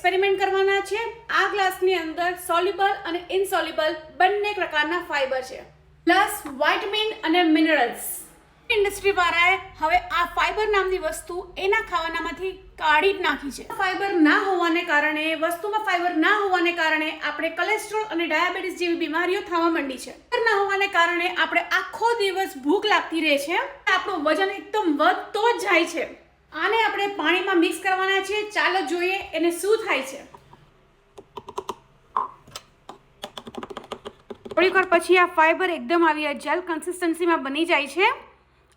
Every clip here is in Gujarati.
એક્સપેરિમેન્ટ કરવાના છે। આ ગ્લાસની અંદર સોલ્યુબલ અને ઇનસોલ્યુબલ બંને પ્રકારના ફાઈબર છે, પ્લસ વિટામિન અને મિનરલ્સ। ઇન્ડસ્ટ્રી વાળાએ હવે આ ફાઈબર નામની વસ્તુ એના ખાવાનામાંથી કાઢી જ નાખી છે। ફાઈબર ના હોવાને કારણે, વસ્તુમાં ફાઈબર ના હોવાને કારણે આપણે કોલેસ્ટ્રોલ અને ડાયાબિટીસ જેવી બીમારીઓ થવા માંડી છે। ફાઈબર ના હોવાને કારણે આપણે આખો દિવસ ભૂખ લાગતી રહે છે, આપણું વજન એકદમ વધતો જ જાય છે। આને આપણે પાણીમાં મિક્સ કરવાના છે। ચાલો જોઈએ એને શું થાય છે। થોડીક વાર પછી આ ફાઈબર એકદમ આવી જેલ કન્સિસ્ટન્સીમાં બની જાય છે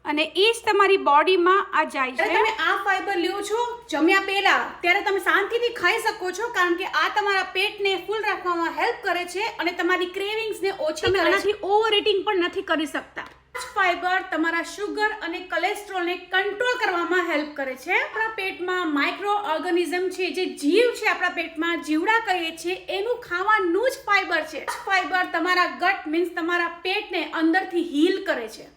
અને એ જ તમારી બોડીમાં આ જાય છે। તમે આ ફાઈબર લ્યો છો જમ્યા પહેલા, ત્યારે તમે શાંતિથી ખાઈ શકો છો, કારણ કે આ તમારા પેટને ફૂલ રાખવામાં હેલ્પ કરે છે અને તમારી ક્રેવિંગ્સને ઓછી કરે છે। આનાથી ઓવર ઈટિંગ પણ નથી કરી શકતા। ફાઈબર તમારા શુગર અને કોલેસ્ટ્રોલને કંટ્રોલ કરવામાં હેલ્પ કરે છે। આપણા પેટમાં માઇક્રો ઓર્ગેનિઝમ છે, જે જીવ છે આપણા પેટમાં, જીવડા કહીએ છીએ, એનું ખાવાનું જ ફાઈબર છે। ફાઈબર તમારા ગટ મીન્સ તમારા પેટને અંદરથી હીલ કરે છે।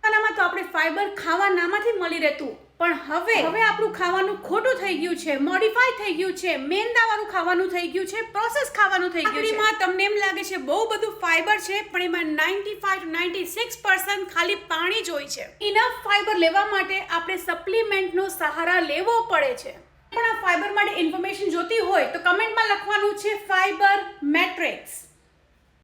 આનામાં તો આપણે ફાઈબર ખાવાનામાંથી મળી રહેતું, પણ હવે આપણું ખાવાનું ખોટું થઈ ગયું છે, મોડિફાઈ થઈ ગયું છે, મેંદાવાળું ખાવાનું થઈ ગયું છે, પ્રોસેસ ખાવાનું થઈ ગયું છે। તમને એમ લાગે છે બહુ બધું ફાઈબર છે, પણ એમાં 95 to 96% ખાલી પાણી જ હોય છે। ઇનફ ફાઈબર લેવા માટે આપણે સપ્લિમેન્ટનો સહારા લેવો પડે છે। પણ આ ફાઈબર માટે ઇન્ફોર્મેશન જોતી હોય તો કમેન્ટમાં લખવાનું છે ફાઈબર મેટ્રિક્સ।